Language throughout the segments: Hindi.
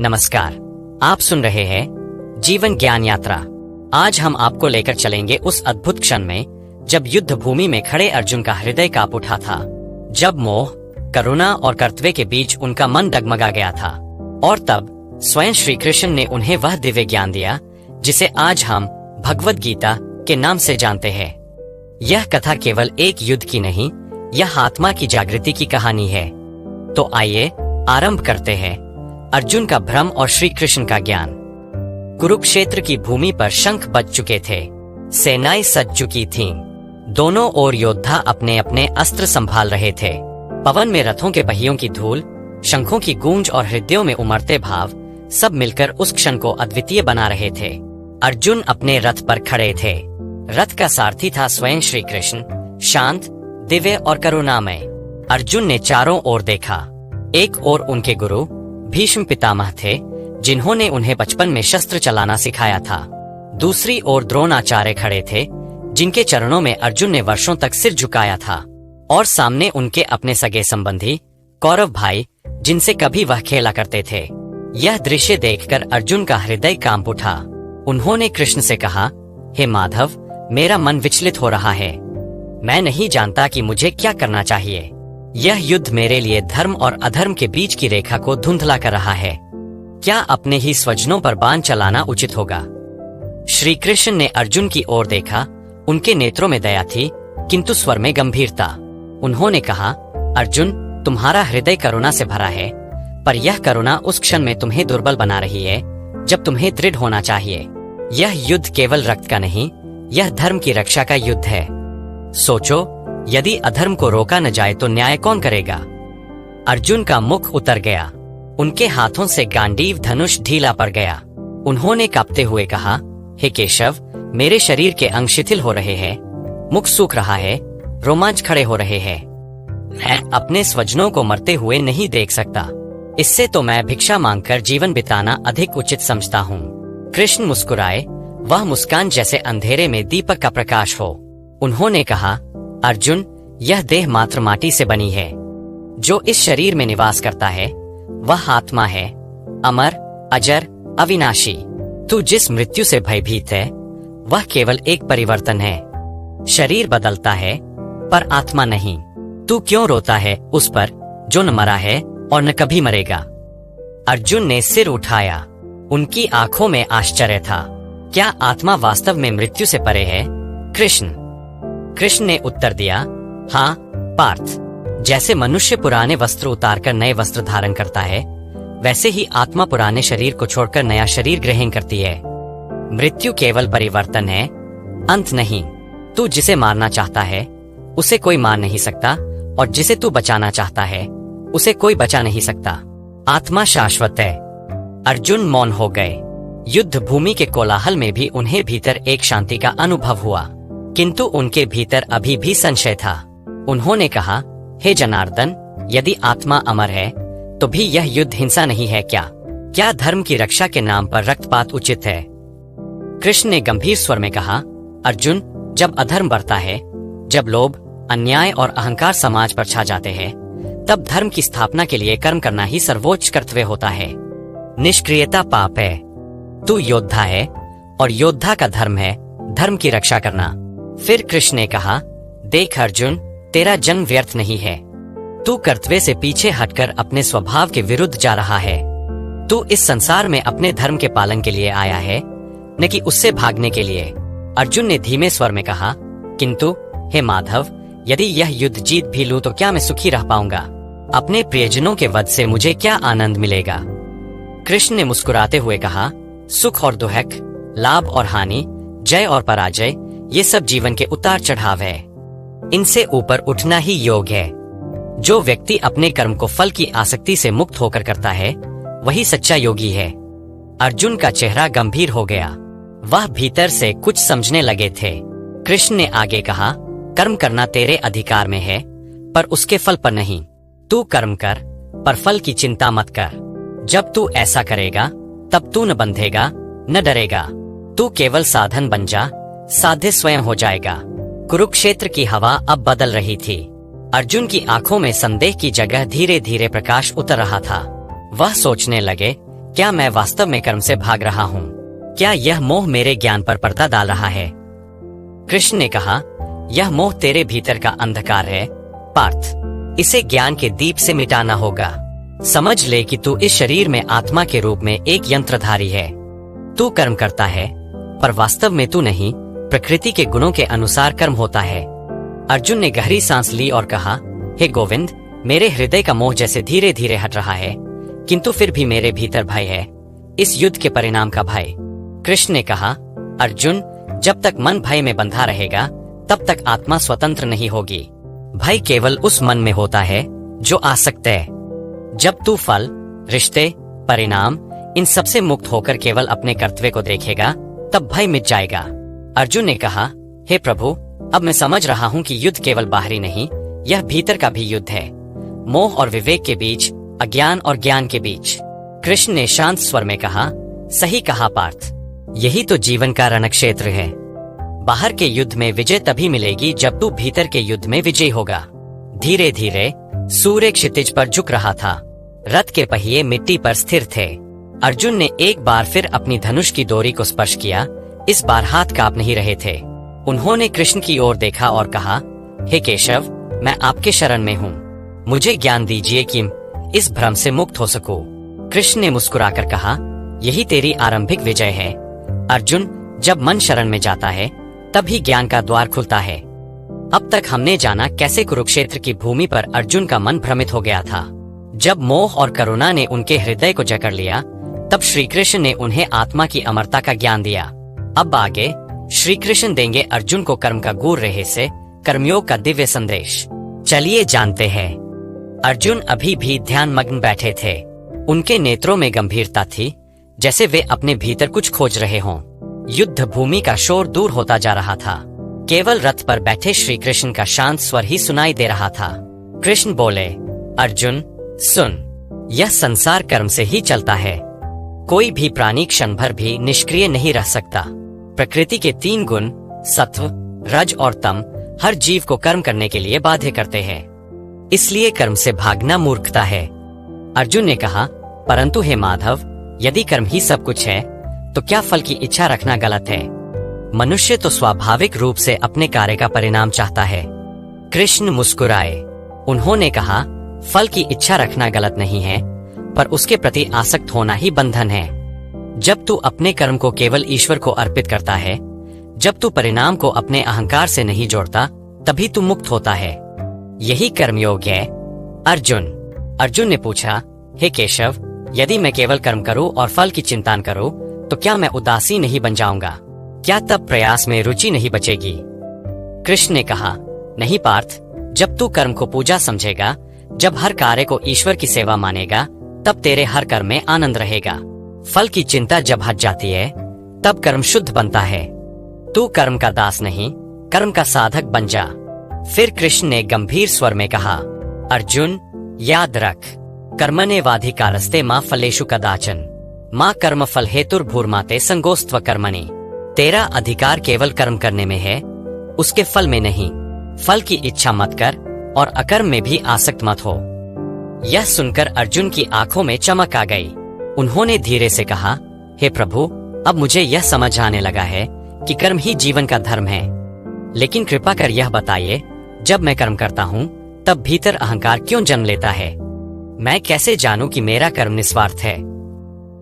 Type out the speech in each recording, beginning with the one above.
नमस्कार, आप सुन रहे हैं जीवन ज्ञान यात्रा। आज हम आपको लेकर चलेंगे उस अद्भुत क्षण में जब युद्ध भूमि में खड़े अर्जुन का हृदय कांप उठा था, जब मोह, करुणा और कर्तव्य के बीच उनका मन डगमगा गया था। और तब स्वयं श्री कृष्ण ने उन्हें वह दिव्य ज्ञान दिया जिसे आज हम भगवद गीता के नाम से जानते हैं। यह कथा केवल एक युद्ध की नहीं, यह आत्मा की जागृति की कहानी है। तो आइए आरंभ करते हैं। अर्जुन का भ्रम और श्री कृष्ण का ज्ञान। कुरुक्षेत्र की भूमि पर शंख बज चुके थे, सेनाएं सज चुकी थीं। दोनों ओर योद्धा अपने अपने अस्त्र संभाल रहे थे। पवन में रथों के पहियों की धूल, शंखों की गूंज और हृदयों में उमड़ते भाव सब मिलकर उस क्षण को अद्वितीय बना रहे थे। अर्जुन अपने रथ पर खड़े थे। रथ का सारथी था स्वयं श्री कृष्ण, शांत, दिव्य और करुणामय। अर्जुन ने चारों ओर देखा। एक ओर उनके गुरु भीष्म पितामह थे, जिन्होंने उन्हें बचपन में शस्त्र चलाना सिखाया था। दूसरी ओर द्रोणाचार्य खड़े थे, जिनके चरणों में अर्जुन ने वर्षों तक सिर झुकाया था। और सामने उनके अपने सगे संबंधी कौरव भाई, जिनसे कभी वह खेला करते थे। यह दृश्य देखकर अर्जुन का हृदय कांप उठा। उन्होंने कृष्ण से कहा, हे माधव, मेरा मन विचलित हो रहा है। मैं नहीं जानता कि मुझे क्या करना चाहिए। यह युद्ध मेरे लिए धर्म और अधर्म के बीच की रेखा को धुंधला कर रहा है। क्या अपने ही स्वजनों पर बाण चलाना उचित होगा? श्री कृष्ण ने अर्जुन की ओर देखा। उनके नेत्रों में दया थी, किंतु स्वर में गंभीरता। उन्होंने कहा, अर्जुन, तुम्हारा हृदय करुणा से भरा है, पर यह करुणा उस क्षण में तुम्हें दुर्बल बना रही है जब तुम्हें दृढ़ होना चाहिए। यह युद्ध केवल रक्त का नहीं, यह धर्म की रक्षा का युद्ध है। सोचो, यदि अधर्म को रोका न जाए तो न्याय कौन करेगा? अर्जुन का मुख उतर गया। उनके हाथों से गांडीव धनुष ढीला पड़ गया। उन्होंने कांपते हुए कहा, हे केशव, मेरे शरीर के अंग शिथिल हो रहे हैं, मुख सूख रहा है, रोमांच खड़े हो रहे हैं। मैं अपने स्वजनों को मरते हुए नहीं देख सकता। इससे तो मैं भिक्षा मांगकर जीवन बिताना अधिक उचित समझता हूँ। कृष्ण मुस्कुराए, वह मुस्कान जैसे अंधेरे में दीपक का प्रकाश हो। उन्होंने कहा, अर्जुन, यह देह मात्र माटी से बनी है। जो इस शरीर में निवास करता है वह आत्मा है, अमर, अजर, अविनाशी। तू जिस मृत्यु से भयभीत है वह केवल एक परिवर्तन है। शरीर बदलता है पर आत्मा नहीं। तू क्यों रोता है उस पर जो न मरा है और न कभी मरेगा? अर्जुन ने सिर उठाया। उनकी आंखों में आश्चर्य था। क्या आत्मा वास्तव में मृत्यु से परे है? कृष्ण ने उत्तर दिया, हाँ पार्थ, जैसे मनुष्य पुराने वस्त्र उतारकर नए वस्त्र धारण करता है, वैसे ही आत्मा पुराने शरीर को छोड़कर नया शरीर ग्रहण करती है। मृत्यु केवल परिवर्तन है, अंत नहीं। तू जिसे मारना चाहता है उसे कोई मार नहीं सकता, और जिसे तू बचाना चाहता है उसे कोई बचा नहीं सकता। आत्मा शाश्वत है। अर्जुन मौन हो गए। युद्ध भूमि के कोलाहल में भी उन्हें भीतर एक शांति का अनुभव हुआ, किंतु उनके भीतर अभी भी संशय था। उन्होंने कहा, हे जनार्दन, यदि आत्मा अमर है तो भी यह युद्ध हिंसा नहीं है क्या? क्या धर्म की रक्षा के नाम पर रक्तपात उचित है? कृष्ण ने गंभीर स्वर में कहा, अर्जुन, जब अधर्म बढ़ता है, जब लोभ, अन्याय और अहंकार समाज पर छा जाते हैं, तब धर्म की स्थापना के लिए कर्म करना ही सर्वोच्च कर्तव्य होता है। निष्क्रियता पाप है। तू योद्धा है और योद्धा का धर्म है धर्म की रक्षा करना। फिर कृष्ण ने कहा, देख अर्जुन, तेरा जन्म व्यर्थ नहीं है। तू कर्तव्य से पीछे हटकर अपने स्वभाव के विरुद्ध जा रहा है। तू इस संसार में अपने धर्म के पालन के लिए आया है, न कि उससे भागने के लिए। अर्जुन ने धीमे स्वर में कहा, किंतु हे माधव, यदि यह युद्ध जीत भी लूं तो क्या मैं सुखी रह पाऊंगा? अपने प्रियजनों के वध से मुझे क्या आनंद मिलेगा? कृष्ण ने मुस्कुराते हुए कहा, सुख और दुख, लाभ और हानि, जय और पराजय, ये सब जीवन के उतार चढ़ाव है। इनसे ऊपर उठना ही योग है। जो व्यक्ति अपने कर्म को फल की आसक्ति से मुक्त होकर करता है वही सच्चा योगी है। अर्जुन का चेहरा गंभीर हो गया। वह भीतर से कुछ समझने लगे थे। कृष्ण ने आगे कहा, कर्म करना तेरे अधिकार में है, पर उसके फल पर नहीं। तू कर्म कर, पर फल की चिंता मत कर। जब तू ऐसा करेगा तब तू न बंधेगा न डरेगा। तू केवल साधन बन जा, साध्य स्वयं हो जाएगा। कुरुक्षेत्र की हवा अब बदल रही थी। अर्जुन की आंखों में संदेह की जगह धीरे धीरे प्रकाश उतर रहा था। वह सोचने लगे क्या मैं वास्तव में कर्म से भाग रहा हूँ? क्या यह मोह मेरे ज्ञान पर पर्दा डाल रहा है? कृष्ण ने कहा, यह मोह तेरे भीतर का अंधकार है पार्थ। इसे ज्ञान के दीप से मिटाना होगा। समझ ले कि तू इस शरीर में आत्मा के रूप में एक यंत्रधारी है। तू कर्म करता है, पर वास्तव में तू नहीं, प्रकृति के गुणों के अनुसार कर्म होता है। अर्जुन ने गहरी सांस ली और कहा, हे गोविंद, मेरे हृदय का मोह जैसे धीरे धीरे हट रहा है, किंतु फिर भी मेरे भीतर भय है, इस युद्ध के परिणाम का भय। कृष्ण ने कहा, अर्जुन, जब तक मन भय में बंधा रहेगा तब तक आत्मा स्वतंत्र नहीं होगी। भय केवल उस मन में होता है जो आसक्त है। जब तू फल, रिश्ते, परिणाम इन सबसे मुक्त होकर केवल अपने कर्तव्य को देखेगा तब भय मिट जाएगा। अर्जुन ने कहा, हे प्रभु, अब मैं समझ रहा हूँ कि युद्ध केवल बाहरी नहीं, यह भीतर का भी युद्ध है। मोह और विवेक के बीच, अज्ञान और ज्ञान के बीच। कृष्ण ने शांत स्वर में कहा, सही कहा पार्थ, यही तो जीवन का रणक्षेत्र है। बाहर के युद्ध में विजय तभी मिलेगी जब तू भीतर के युद्ध में विजयी होगा। धीरे धीरे सूर्य क्षितिज पर झुक रहा था। रथ के पहिए मिट्टी पर स्थिर थे। अर्जुन ने एक बार फिर अपनी धनुष की डोरी को स्पर्श किया। इस बार हाथ कांप नहीं रहे थे। उन्होंने कृष्ण की ओर देखा और कहा, हे केशव, मैं आपके शरण में हूँ। मुझे ज्ञान दीजिए कि इस भ्रम से मुक्त हो सकूं। कृष्ण ने मुस्कुराकर कहा, यही तेरी आरंभिक विजय है। अर्जुन, जब मन शरण में जाता है तभी ज्ञान का द्वार खुलता है। अब तक हमने जाना कैसे कुरुक्षेत्र की भूमि पर अर्जुन का मन भ्रमित हो गया था। जब मोह और करुणा ने उनके हृदय को जकड़ लिया तब श्री कृष्ण ने उन्हें आत्मा की अमरता का ज्ञान दिया। अब आगे श्री कृष्ण देंगे अर्जुन को कर्म का गूढ़ रहस्य, कर्मयोग का दिव्य संदेश। चलिए जानते हैं। अर्जुन अभी भी ध्यान मग्न बैठे थे। उनके नेत्रों में गंभीरता थी, जैसे वे अपने भीतर कुछ खोज रहे हों। युद्ध भूमि का शोर दूर होता जा रहा था। केवल रथ पर बैठे श्री कृष्ण का शांत स्वर ही सुनाई दे रहा था। कृष्ण बोले, अर्जुन सुन, यह संसार कर्म से ही चलता है। कोई भी प्राणी क्षण भर भी निष्क्रिय नहीं रह सकता। प्रकृति के 3 गुण, सत्व, रज और तम, हर जीव को कर्म करने के लिए बाध्य करते हैं। इसलिए कर्म से भागना मूर्खता है। अर्जुन ने कहा, परंतु हे माधव, यदि कर्म ही सब कुछ है तो क्या फल की इच्छा रखना गलत है? मनुष्य तो स्वाभाविक रूप से अपने कार्य का परिणाम चाहता है। कृष्ण मुस्कुराए। उन्होंने कहा, फल की इच्छा रखना गलत नहीं है, पर उसके प्रति आसक्त होना ही बंधन है। जब तू अपने कर्म को केवल ईश्वर को अर्पित करता है, जब तू परिणाम को अपने अहंकार से नहीं जोड़ता, तभी तू मुक्त होता है। यही कर्मयोग है। अर्जुन ने पूछा, हे केशव, यदि मैं केवल कर्म करूं और फल की चिंता करूं तो क्या मैं उदासी नहीं बन जाऊंगा? क्या तब प्रयास में रुचि नहीं बचेगी? कृष्ण ने कहा, नहीं पार्थ, जब तू कर्म को पूजा समझेगा, जब हर कार्य को ईश्वर की सेवा मानेगा, तब तेरे हर कर्म में आनंद रहेगा। फल की चिंता जब हट जाती है तब कर्म शुद्ध बनता है। तू कर्म का दास नहीं, कर्म का साधक बन जा। फिर कृष्ण ने गंभीर स्वर में कहा, अर्जुन याद रख, कर्मण्येवाधिकारस्ते मा फलेषु कदाचन माँ कर्म फल हेतुर्भूर्माते संगोस्त्व कर्मणि। तेरा अधिकार केवल कर्म करने में है, उसके फल में नहीं। फल की इच्छा मत कर और अकर्म में भी आसक्त मत हो। यह सुनकर अर्जुन की आंखों में चमक आ गई। उन्होंने धीरे से कहा, हे प्रभु, अब मुझे यह समझ आने लगा है कि कर्म ही जीवन का धर्म है। लेकिन कृपा कर यह बताइए, जब मैं कर्म करता हूँ तब भीतर अहंकार क्यों जन्म लेता है? मैं कैसे जानूं कि मेरा कर्म निस्वार्थ है?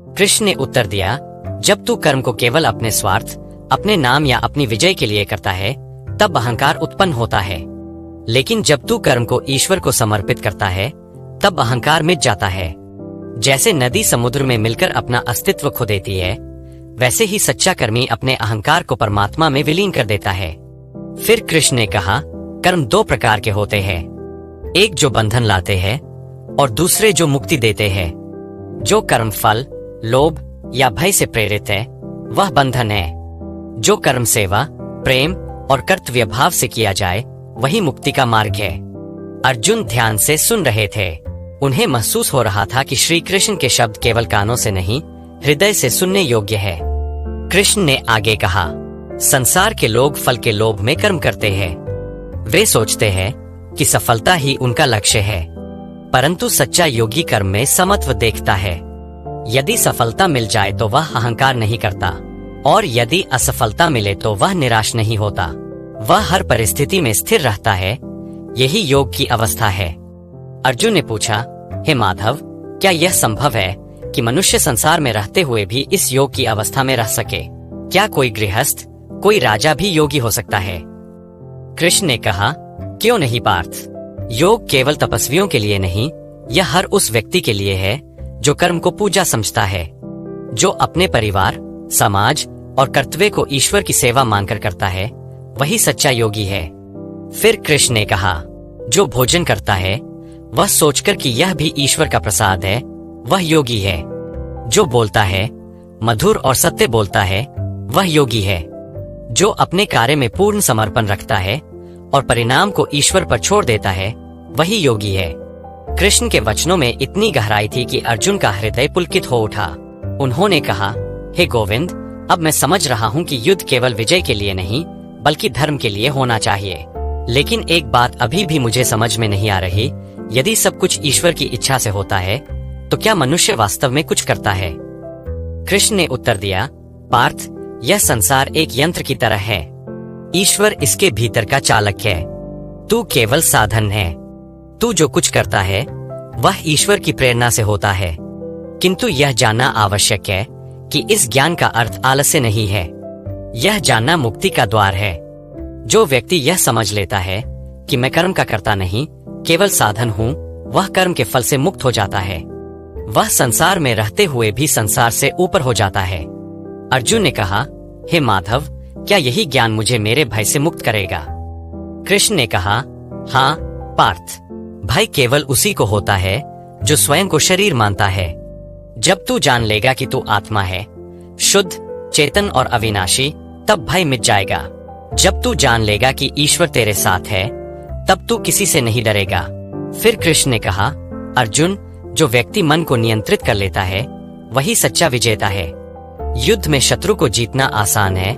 कृष्ण ने उत्तर दिया, जब तू कर्म को केवल अपने स्वार्थ, अपने नाम या अपनी विजय के लिए करता है, तब अहंकार उत्पन्न होता है। लेकिन जब तू कर्म को ईश्वर को समर्पित करता है, तब अहंकार मिट जाता है। जैसे नदी समुद्र में मिलकर अपना अस्तित्व खो देती है, वैसे ही सच्चा कर्मी अपने अहंकार को परमात्मा में विलीन कर देता है। फिर कृष्ण ने कहा, कर्म 2 प्रकार के होते हैं, एक जो बंधन लाते हैं और दूसरे जो मुक्ति देते हैं। जो कर्म फल, लोभ या भय से प्रेरित है, वह बंधन है। जो कर्म सेवा, प्रेम और कर्तव्य भाव से किया जाए, वही मुक्ति का मार्ग है। अर्जुन ध्यान से सुन रहे थे। उन्हें महसूस हो रहा था कि श्री कृष्ण के शब्द केवल कानों से नहीं, हृदय से सुनने योग्य है। कृष्ण ने आगे कहा, संसार के लोग फल के लोभ में कर्म करते हैं। वे सोचते हैं कि सफलता ही उनका लक्ष्य है, परंतु सच्चा योगी कर्म में समत्व देखता है। यदि सफलता मिल जाए तो वह अहंकार नहीं करता, और यदि असफलता मिले तो वह निराश नहीं होता। वह हर परिस्थिति में स्थिर रहता है। यही योग की अवस्था है। अर्जुन ने पूछा, हे माधव, क्या यह संभव है कि मनुष्य संसार में रहते हुए भी इस योग की अवस्था में रह सके? क्या कोई गृहस्थ, कोई राजा भी योगी हो सकता है? कृष्ण ने कहा, क्यों नहीं पार्थ। योग केवल तपस्वियों के लिए नहीं, यह हर उस व्यक्ति के लिए है जो कर्म को पूजा समझता है, जो अपने परिवार, समाज और कर्तव्य को ईश्वर की सेवा मानकर करता है, वही सच्चा योगी है। फिर कृष्ण ने कहा, जो भोजन करता है वह सोचकर कि यह भी ईश्वर का प्रसाद है, वह योगी है। जो बोलता है, मधुर और सत्य बोलता है, वह योगी है। जो अपने कार्य में पूर्ण समर्पण रखता है और परिणाम को ईश्वर पर छोड़ देता है, वही योगी है। कृष्ण के वचनों में इतनी गहराई थी कि अर्जुन का हृदय पुलकित हो उठा। उन्होंने कहा, हे गोविंद, अब मैं समझ रहा हूँ कि युद्ध केवल विजय के लिए नहीं बल्कि धर्म के लिए होना चाहिए। लेकिन एक बात अभी भी मुझे समझ में नहीं आ रही, यदि सब कुछ ईश्वर की इच्छा से होता है तो क्या मनुष्य वास्तव में कुछ करता है? कृष्ण ने उत्तर दिया, पार्थ, यह संसार एक यंत्र की तरह है। ईश्वर इसके भीतर का चालक है। तू केवल साधन है। तू जो कुछ करता है वह ईश्वर की प्रेरणा से होता है। किंतु यह जानना आवश्यक है कि इस ज्ञान का अर्थ आलस्य नहीं है। यह जानना मुक्ति का द्वार है। जो व्यक्ति यह समझ लेता है कि मैं कर्म का कर्ता नहीं, केवल साधन हूँ, वह कर्म के फल से मुक्त हो जाता है। वह संसार में रहते हुए भी संसार से ऊपर हो जाता है। अर्जुन ने कहा, हे माधव, क्या यही ज्ञान मुझे मेरे भय से मुक्त करेगा? कृष्ण ने कहा, हाँ पार्थ, भय केवल उसी को होता है जो स्वयं को शरीर मानता है। जब तू जान लेगा कि तू आत्मा है, शुद्ध, चेतन और अविनाशी, तब भय मिट जाएगा। जब तू जान लेगा कि ईश्वर तेरे साथ है, तब तू किसी से नहीं डरेगा। फिर कृष्ण ने कहा, अर्जुन, जो व्यक्ति मन को नियंत्रित कर लेता है वही सच्चा विजेता है। युद्ध में शत्रु को जीतना आसान है,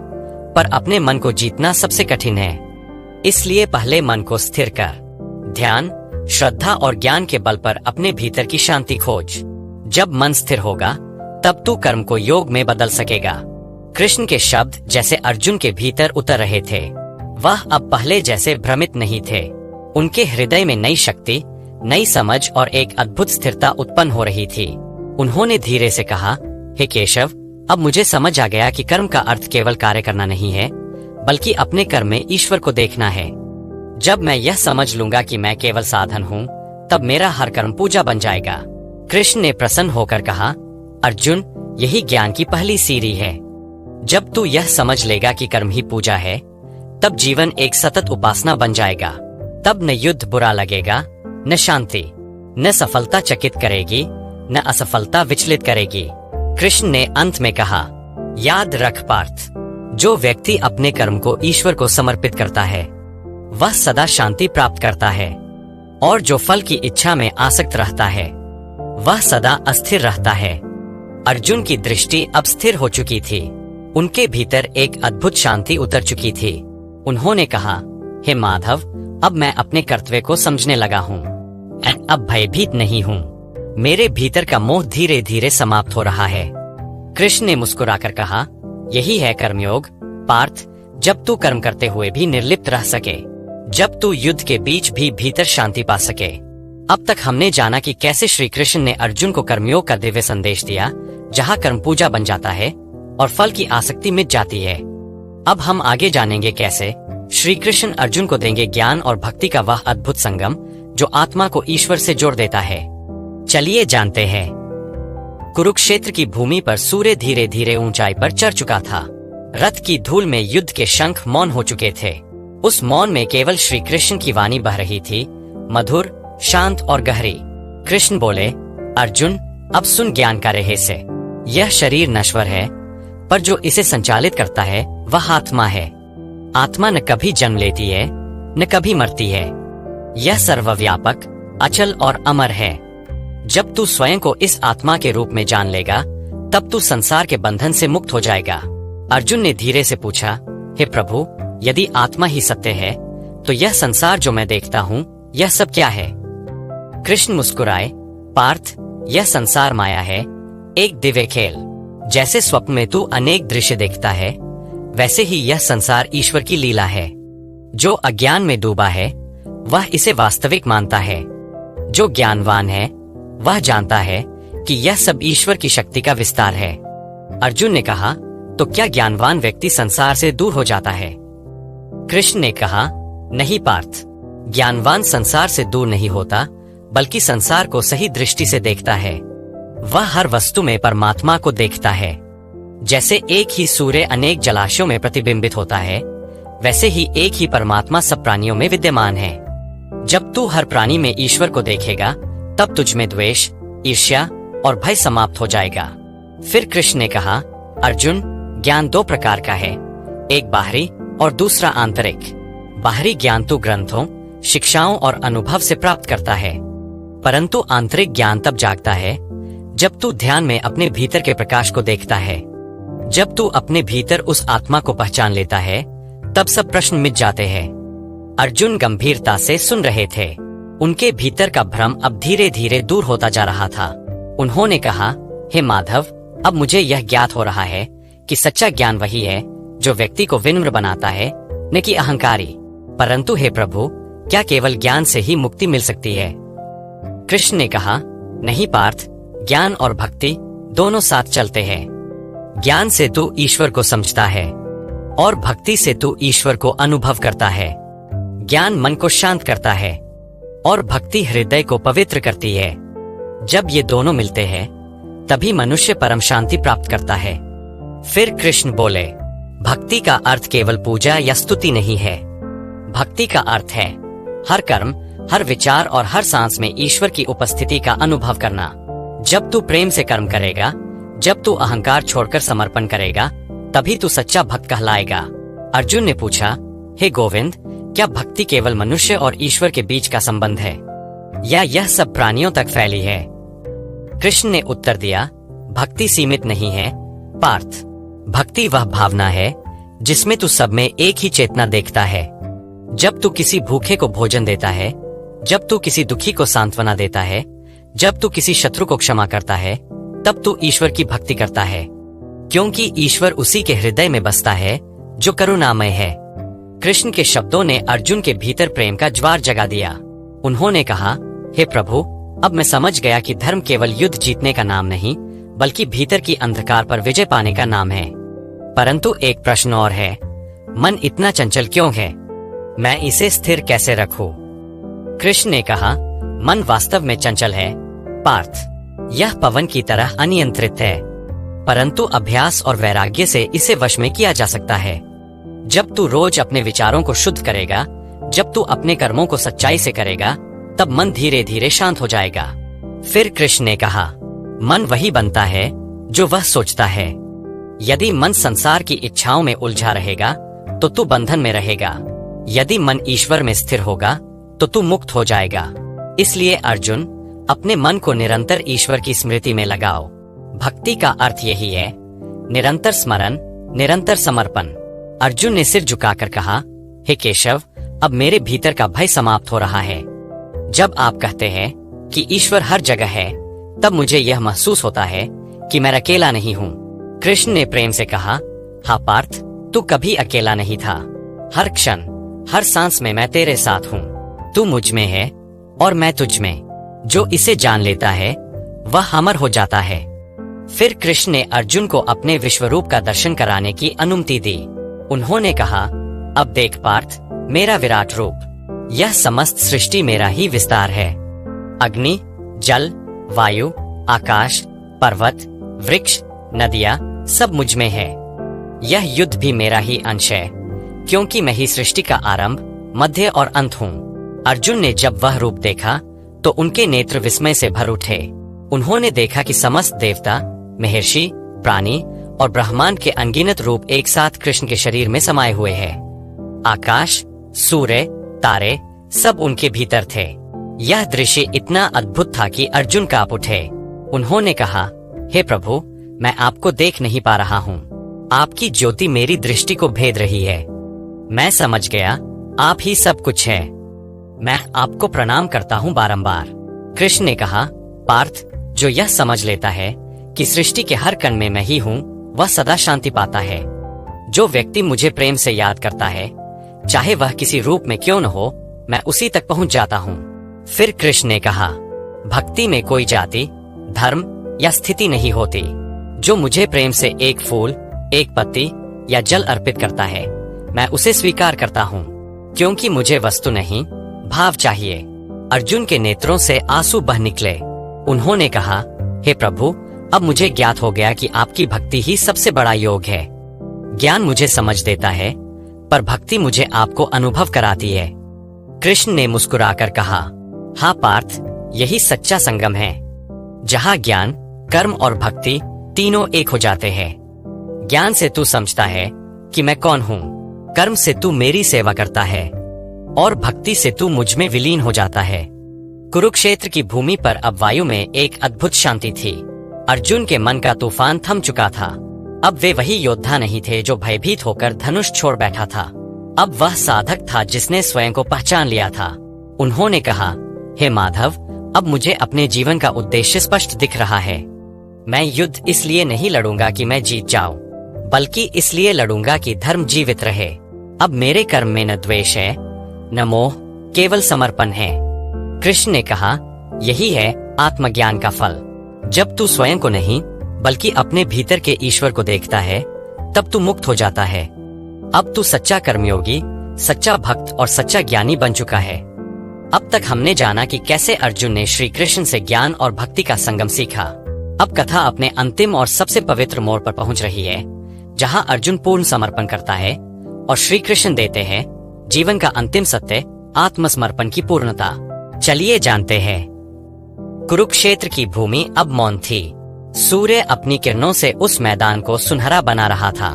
पर अपने मन को जीतना सबसे कठिन है। इसलिए पहले मन को स्थिर कर। ध्यान, श्रद्धा और ज्ञान के बल पर अपने भीतर की शांति खोज। जब मन स्थिर होगा तब तू कर्म को योग में बदल सकेगा। कृष्ण के शब्द जैसे अर्जुन के भीतर उतर रहे थे। वह अब पहले जैसे भ्रमित नहीं थे। उनके हृदय में नई शक्ति, नई समझ और एक अद्भुत स्थिरता उत्पन्न हो रही थी। उन्होंने धीरे से कहा, हे केशव, अब मुझे समझ आ गया कि कर्म का अर्थ केवल कार्य करना नहीं है, बल्कि अपने कर्म में ईश्वर को देखना है। जब मैं यह समझ लूंगा कि मैं केवल साधन हूँ, तब मेरा हर कर्म पूजा बन जाएगा। कृष्ण ने प्रसन्न होकर कहा, अर्जुन, यही ज्ञान की पहली सीढ़ी है। जब तू यह समझ लेगा कि कर्म ही पूजा है, तब जीवन एक सतत उपासना बन जाएगा। तब न युद्ध बुरा लगेगा, न शांति, न सफलता चकित करेगी, न असफलता विचलित करेगी। कृष्ण ने अंत में कहा, याद रख पार्थ, जो व्यक्ति अपने कर्म को ईश्वर को समर्पित करता है वह सदा शांति प्राप्त करता है, और जो फल की इच्छा में आसक्त रहता है वह सदा अस्थिर रहता है। अर्जुन की दृष्टि अब स्थिर हो चुकी थी। उनके भीतर एक अद्भुत शांति उतर चुकी थी। उन्होंने कहा, हे माधव, अब मैं अपने कर्तव्य को समझने लगा हूँ। अब भयभीत नहीं हूँ। मेरे भीतर का मोह धीरे धीरे समाप्त हो रहा है। कृष्ण ने मुस्कुराकर कहा, यही है कर्मयोग पार्थ, जब तू कर्म करते हुए भी निर्लिप्त रह सके, जब तू युद्ध के बीच भी भीतर शांति पा सके। अब तक हमने जाना कि कैसे श्री कृष्ण ने अर्जुन को कर्मयोग का दिव्य संदेश दिया, जहाँ कर्म पूजा बन जाता है और फल की आसक्ति मिट जाती है। अब हम आगे जानेंगे कैसे श्री कृष्ण अर्जुन को देंगे ज्ञान और भक्ति का वह अद्भुत संगम जो आत्मा को ईश्वर से जोड़ देता है। चलिए जानते हैं। कुरुक्षेत्र की भूमि पर सूर्य धीरे धीरे ऊंचाई पर चढ़ चुका था। रथ की धूल में युद्ध के शंख मौन हो चुके थे। उस मौन में केवल श्री कृष्ण की वाणी बह रही थी, मधुर, शांत और गहरी। कृष्ण बोले, अर्जुन, अब सुन ज्ञान का रहस्य। यह शरीर नश्वर है, पर जो इसे संचालित करता है वह आत्मा है। आत्मा न कभी जन्म लेती है, न कभी मरती है। यह सर्वव्यापक, अचल और अमर है। जब तू स्वयं को इस आत्मा के रूप में जान लेगा, तब तू संसार के बंधन से मुक्त हो जाएगा। अर्जुन ने धीरे से पूछा, हे प्रभु, यदि आत्मा ही सत्य है, तो यह संसार जो मैं देखता हूँ, यह सब क्या है? कृष्ण मुस्कुराए, पार्थ, यह संसार माया है, एक दिव्य खेल। जैसे स्वप्न में तू अनेक दृश्य देखता है, वैसे ही यह संसार ईश्वर की लीला है। जो अज्ञान में डूबा है वह इसे वास्तविक मानता है। जो ज्ञानवान है वह जानता है कि यह सब ईश्वर की शक्ति का विस्तार है। अर्जुन ने कहा, तो क्या ज्ञानवान व्यक्ति संसार से दूर हो जाता है? कृष्ण ने कहा, नहीं पार्थ, ज्ञानवान संसार से दूर नहीं होता, बल्कि संसार को सही दृष्टि से देखता है। वह हर वस्तु में परमात्मा को देखता है। जैसे एक ही सूर्य अनेक जलाशयों में प्रतिबिंबित होता है, वैसे ही एक ही परमात्मा सब प्राणियों में विद्यमान है। जब तू हर प्राणी में ईश्वर को देखेगा, तब तुझ में द्वेष, ईर्ष्या और भय समाप्त हो जाएगा। फिर कृष्ण ने कहा, अर्जुन, ज्ञान दो प्रकार का है, एक बाहरी और दूसरा आंतरिक। बाहरी ज्ञान तू ग्रंथों, शिक्षाओं और अनुभव से प्राप्त करता है, परंतु आंतरिक ज्ञान तब जागता है जब तू ध्यान में अपने भीतर के प्रकाश को देखता है। जब तू अपने भीतर उस आत्मा को पहचान लेता है, तब सब प्रश्न मिट जाते हैं। अर्जुन गंभीरता से सुन रहे थे। उनके भीतर का भ्रम अब धीरे धीरे दूर होता जा रहा था। उन्होंने कहा, हे माधव, अब मुझे यह ज्ञात हो रहा है कि सच्चा ज्ञान वही है जो व्यक्ति को विनम्र बनाता है, न कि अहंकारी। परंतु हे प्रभु, क्या केवल ज्ञान से ही मुक्ति मिल सकती है? कृष्ण ने कहा, नहीं पार्थ, ज्ञान और भक्ति दोनों साथ चलते हैं। ज्ञान से तू ईश्वर को समझता है और भक्ति से तू ईश्वर को अनुभव करता है। ज्ञान मन को शांत करता है और भक्ति हृदय को पवित्र करती है। जब ये दोनों मिलते हैं, तभी मनुष्य परम शांति प्राप्त करता है। फिर कृष्ण बोले, भक्ति का अर्थ केवल पूजा या स्तुति नहीं है। भक्ति का अर्थ है हर कर्म, हर विचार और हर सांस में ईश्वर की उपस्थिति का अनुभव करना। जब तू प्रेम से कर्म करेगा, जब तू अहंकार छोड़कर समर्पण करेगा, तभी तू सच्चा भक्त कहलाएगा। अर्जुन ने पूछा, हे गोविंद, क्या भक्ति केवल मनुष्य और ईश्वर के बीच का संबंध है या यह सब प्राणियों तक फैली है? कृष्ण ने उत्तर दिया, भक्ति सीमित नहीं है पार्थ। भक्ति वह भावना है जिसमें तू सब में एक ही चेतना देखता है। जब तू किसी भूखे को भोजन देता है, जब तू किसी दुखी को सांत्वना देता है, जब तू किसी शत्रु को क्षमा करता है, तब तू ईश्वर की भक्ति करता है, क्योंकि ईश्वर उसी के हृदय में बसता है जो करुणामय है। कृष्ण के शब्दों ने अर्जुन के भीतर प्रेम का ज्वार जगा दिया। उन्होंने कहा, हे प्रभु, अब मैं समझ गया कि धर्म केवल युद्ध जीतने का नाम नहीं, बल्कि भीतर की अंधकार पर विजय पाने का नाम है। परंतु एक प्रश्न और है, मन इतना चंचल क्यों है? मैं इसे स्थिर कैसे रखूं? कृष्ण ने कहा, मन वास्तव में चंचल है पार्थ। यह पवन की तरह अनियंत्रित है, परंतु अभ्यास और वैराग्य से इसे वश में किया जा सकता है। जब तू रोज अपने विचारों को शुद्ध करेगा, जब तू अपने कर्मों को सच्चाई से करेगा, तब मन धीरे धीरे शांत हो जाएगा। फिर कृष्ण ने कहा, मन वही बनता है जो वह सोचता है। यदि मन संसार की इच्छाओं में उलझा रहेगा, तो तू बंधन में रहेगा। यदि मन ईश्वर में स्थिर होगा, तो तू मुक्त हो जाएगा। इसलिए अर्जुन, अपने मन को निरंतर ईश्वर की स्मृति में लगाओ। भक्ति का अर्थ यही है, निरंतर स्मरण, निरंतर समर्पण। अर्जुन ने सिर झुकाकर कहा, हे केशव, अब मेरे भीतर का भय समाप्त हो रहा है। जब आप कहते हैं कि ईश्वर हर जगह है, तब मुझे यह महसूस होता है कि मैं अकेला नहीं हूँ। कृष्ण ने प्रेम से कहा, हाँ पार्थ, तू कभी अकेला नहीं था। हर क्षण, हर सांस में मैं तेरे साथ हूँ। तू मुझ में है और मैं तुझ में। जो इसे जान लेता है वह अमर हो जाता है। फिर कृष्ण ने अर्जुन को अपने विश्वरूप का दर्शन कराने की अनुमति दी। उन्होंने कहा, अब देख पार्थ, मेरा विराट रूप, यह समस्त सृष्टि मेरा ही विस्तार है। अग्नि, जल, वायु, आकाश, पर्वत, वृक्ष, नदियाँ सब मुझ में है। यह युद्ध भी मेरा ही अंश है, क्योंकि मैं ही सृष्टि का आरंभ, मध्य और अंत हूँ। अर्जुन ने जब वह रूप देखा तो उनके नेत्र विस्मय से भर उठे। उन्होंने देखा कि समस्त देवता, महर्षि, प्राणी और ब्रह्मांड के अनगिनत रूप एक साथ कृष्ण के शरीर में समाये हुए हैं। आकाश, सूर्य, तारे सब उनके भीतर थे। यह दृश्य इतना अद्भुत था कि अर्जुन कांप उठे। उन्होंने कहा, हे प्रभु, मैं आपको देख नहीं पा रहा हूँ। आपकी ज्योति मेरी दृष्टि को भेद रही है। मैं समझ गया, आप ही सब कुछ है। मैं आपको प्रणाम करता हूँ बारंबार। कृष्ण ने कहा, पार्थ, जो यह समझ लेता है कि कि सृष्टि के हर कण में मैं ही हूँ, वह सदा शांति पाता है। जो व्यक्ति मुझे प्रेम से याद करता है, चाहे वह किसी रूप में क्यों न हो, मैं उसी तक पहुंच जाता हूँ। फिर कृष्ण ने कहा, भक्ति में कोई जाति, धर्म या स्थिति नहीं होती। जो मुझे प्रेम से एक फूल, एक पत्ती या जल अर्पित करता है, मैं उसे स्वीकार करता हूँ, क्योंकि मुझे वस्तु नहीं, भाव चाहिए। अर्जुन के नेत्रों से आंसू बह निकले। उन्होंने कहा, हे प्रभु, अब मुझे ज्ञात हो गया कि आपकी भक्ति ही सबसे बड़ा योग है। ज्ञान मुझे समझ देता है, पर भक्ति मुझे आपको अनुभव कराती है। कृष्ण ने मुस्कुराकर कहा, हाँ पार्थ, यही सच्चा संगम है, जहाँ ज्ञान, कर्म और भक्ति तीनों एक हो जाते हैं। ज्ञान से तू समझता है कि मैं कौन हूँ, कर्म से तू मेरी सेवा करता है और भक्ति से तू मुझ में विलीन हो जाता है। कुरुक्षेत्र की भूमि पर अब वायु में एक अद्भुत शांति थी। अर्जुन के मन का तूफान थम चुका था। अब वे वही योद्धा नहीं थे जो भयभीत होकर धनुष छोड़ बैठा था। अब वह साधक था जिसने स्वयं को पहचान लिया था। उन्होंने कहा, हे माधव, अब मुझे अपने जीवन का उद्देश्य स्पष्ट दिख रहा है। मैं युद्ध इसलिए नहीं लड़ूंगा कि मैं जीत जाऊं, बल्कि इसलिए लड़ूंगा कि धर्म जीवित रहे। अब मेरे कर्म में न द्वेष है, न मोह, केवल समर्पण है। कृष्ण ने कहा, यही है आत्मज्ञान का फल। जब तू स्वयं को नहीं, बल्कि अपने भीतर के ईश्वर को देखता है, तब तू मुक्त हो जाता है। अब तू सच्चा कर्मयोगी, सच्चा भक्त और सच्चा ज्ञानी बन चुका है। अब तक हमने जाना कि कैसे अर्जुन ने श्री कृष्ण से ज्ञान और भक्ति का संगम सीखा। अब कथा अपने अंतिम और सबसे पवित्र मोड़ पर पहुंच रही है, जहां अर्जुन पूर्ण समर्पण करता है और श्री कृष्ण देते हैं जीवन का अंतिम सत्य, आत्मसमर्पण की पूर्णता। चलिए जानते हैं। कुरुक्षेत्र की भूमि अब मौन थी। सूर्य अपनी किरणों से उस मैदान को सुनहरा बना रहा था।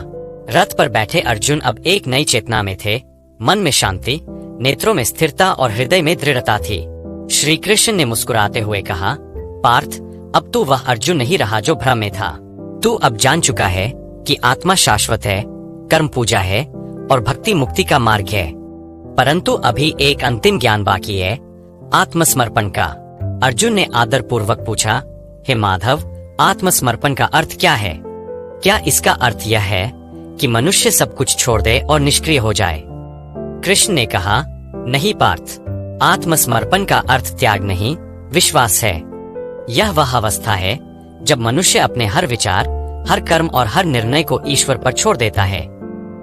रथ पर बैठे अर्जुन अब एक नई चेतना में थे। मन में शांति, नेत्रों में स्थिरता और हृदय में दृढ़ता थी। श्री कृष्ण ने मुस्कुराते हुए कहा, पार्थ, अब तू वह अर्जुन नहीं रहा जो भ्रम में था। तू अब जान चुका है कि आत्मा शाश्वत है, कर्म पूजा है और भक्ति मुक्ति का मार्ग है। परंतु अभी एक अंतिम ज्ञान बाकी है, आत्मसमर्पण का। अर्जुन ने आदर पूर्वक पूछा, हे माधव, आत्मसमर्पण का अर्थ क्या है? क्या इसका अर्थ यह है कि मनुष्य सब कुछ छोड़ दे और निष्क्रिय हो जाए? कृष्ण ने कहा, नहीं पार्थ, आत्मसमर्पण का अर्थ त्याग नहीं, विश्वास है। यह वह अवस्था है जब मनुष्य अपने हर विचार, हर कर्म और हर निर्णय को ईश्वर पर छोड़ देता है।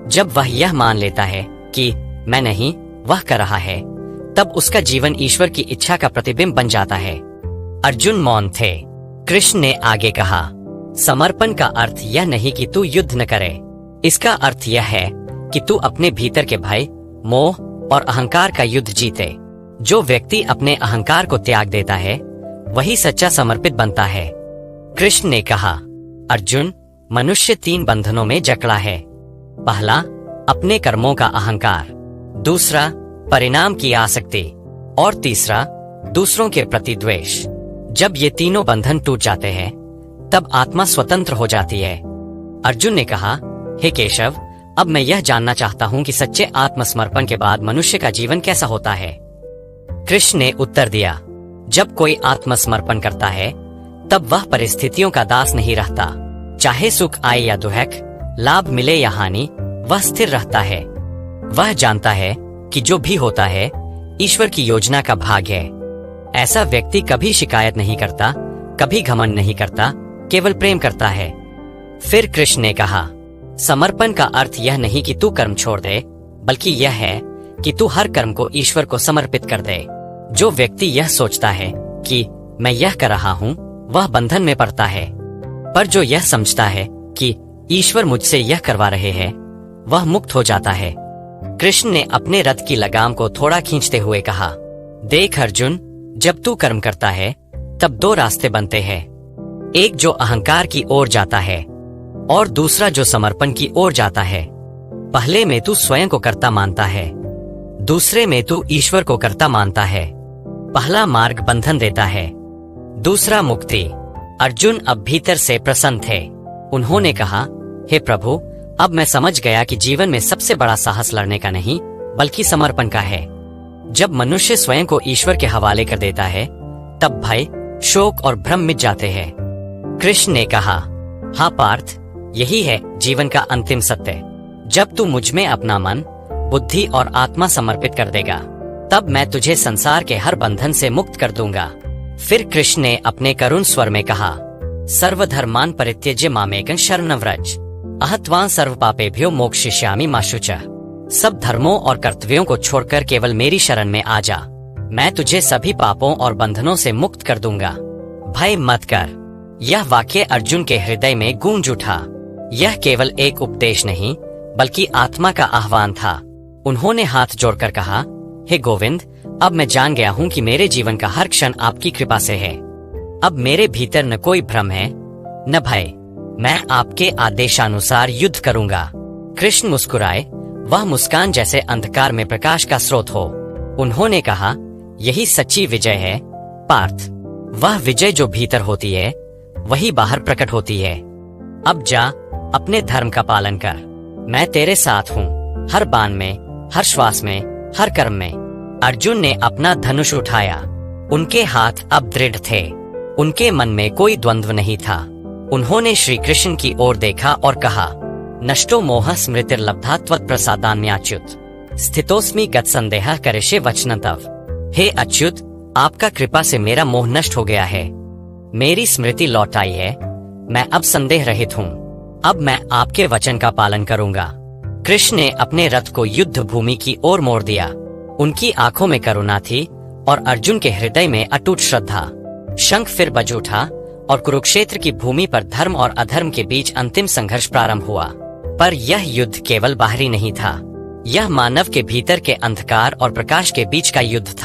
जब वह यह मान लेता है कि मैं नहीं, वह कर रहा है, तब उसका जीवन ईश्वर की इच्छा का प्रतिबिंब बन जाता है। अर्जुन मौन थे। कृष्ण ने आगे कहा, समर्पण का अर्थ यह नहीं कि तू युद्ध न करे। इसका अर्थ यह है कि तू अपने भीतर के भय, मोह और अहंकार का युद्ध जीते। जो व्यक्ति अपने अहंकार को त्याग देता है, वही सच्चा समर्पित बनता है। कृष्ण ने कहा, अर्जुन, मनुष्य 3 बंधनों में जकड़ा है। पहला, अपने कर्मों का अहंकार, दूसरा, परिणाम की आसक्ति और तीसरा, दूसरों के प्रति द्वेष। जब ये तीनों बंधन टूट जाते हैं, तब आत्मा स्वतंत्र हो जाती है। अर्जुन ने कहा, हे केशव, अब मैं यह जानना चाहता हूँ कि सच्चे आत्मसमर्पण के बाद मनुष्य का जीवन कैसा होता है। कृष्ण ने उत्तर दिया, जब कोई आत्मसमर्पण करता है, तब वह परिस्थितियों का दास नहीं रहता। चाहे सुख आए या दुख, लाभ मिले या हानि, वह स्थिर रहता है। वह जानता है कि जो भी होता है, ईश्वर की योजना का भाग है। ऐसा व्यक्ति कभी शिकायत नहीं करता, कभी घमंड नहीं करता, केवल प्रेम करता है। फिर कृष्ण ने कहा, समर्पण का अर्थ यह नहीं कि तू कर्म छोड़ दे, बल्कि यह है कि तू हर कर्म को ईश्वर को समर्पित कर दे। जो व्यक्ति यह सोचता है कि मैं यह कर रहा हूँ, वह बंधन में पड़ता है। पर जो यह समझता है कि ईश्वर मुझसे यह करवा रहे हैं, वह मुक्त हो जाता है। कृष्ण ने अपने रथ की लगाम को थोड़ा खींचते हुए कहा, देख अर्जुन, जब तू कर्म करता है, तब 2 रास्ते बनते हैं। एक जो अहंकार की ओर जाता है और दूसरा जो समर्पण की ओर जाता है। पहले में तू स्वयं को कर्ता मानता है, दूसरे में तू ईश्वर को कर्ता मानता है। पहला मार्ग बंधन देता है, दूसरा मुक्ति। अर्जुन अब भीतर से प्रसन्न थे। उन्होंने कहा, हे प्रभु, अब मैं समझ गया कि जीवन में सबसे बड़ा साहस लड़ने का नहीं, बल्कि समर्पण का है। जब मनुष्य स्वयं को ईश्वर के हवाले कर देता है, तब भय, शोक और भ्रम मिट जाते हैं। कृष्ण ने कहा, हाँ पार्थ, यही है जीवन का अंतिम सत्य। जब तू मुझ में अपना मन, बुद्धि और आत्मा समर्पित कर देगा, तब मैं तुझे संसार के हर बंधन से मुक्त कर दूंगा। फिर कृष्ण ने अपने करुण स्वर में कहा, सर्वधर्मान परित्यज्य मामेकं शरणं व्रज, अहत्वां सर्व पापेभ्यो मोक्षयिष्यामि मा शुचः। सब धर्मों और कर्तव्यों को छोड़कर केवल मेरी शरण में आ जा, मैं तुझे सभी पापों और बंधनों से मुक्त कर दूंगा। भय मत कर। यह वाक्य अर्जुन के हृदय में गूंज उठा। यह केवल एक उपदेश नहीं, बल्कि आत्मा का आह्वान था। उन्होंने हाथ जोड़कर कहा, हे गोविंद, अब मैं जान गया हूँ कि मेरे जीवन का हर क्षण आपकी कृपा से है। अब मेरे भीतर न कोई भ्रम है, न भय। मैं आपके आदेशानुसार युद्ध करूंगा। कृष्ण मुस्कुराए, वह मुस्कान जैसे अंधकार में प्रकाश का स्रोत हो। उन्होंने कहा, यही सच्ची विजय है पार्थ। वह विजय जो भीतर होती है, वही बाहर प्रकट होती है। अब जा, अपने धर्म का पालन कर। मैं तेरे साथ हूँ, हर बाण में, हर श्वास में, हर कर्म में। अर्जुन ने अपना धनुष उठाया। उनके हाथ अब दृढ़ थे। उनके मन में कोई द्वंद्व नहीं था। उन्होंने श्री कृष्ण की ओर देखा और कहा, नष्टो मोह स्मृतिर्लब्धा त्वत्प्रसादान्याच्युत, स्थितोस्मि गतसंदेहः करिष्ये वचनं तव। हे अच्युत, आपका कृपा से मेरा मोह नष्ट हो गया है, मेरी स्मृति लौट आई है। मैं अब संदेह रहित हूँ। अब मैं आपके वचन का पालन करूंगा। कृष्ण ने अपने रथ को युद्ध भूमि की ओर मोड़ दिया। उनकी आंखों में करुणा थी और अर्जुन के हृदय में अटूट श्रद्धा। शंख फिर बज उठा और कुरुक्षेत्र की भूमि पर धर्म और अधर्म के बीच अंतिम संघर्ष प्रारंभ हुआ। पर यह युद्ध केवल बाहरी नहीं था, यह मानव के भीतर के अंधकार और प्रकाश के बीच का युद्ध था।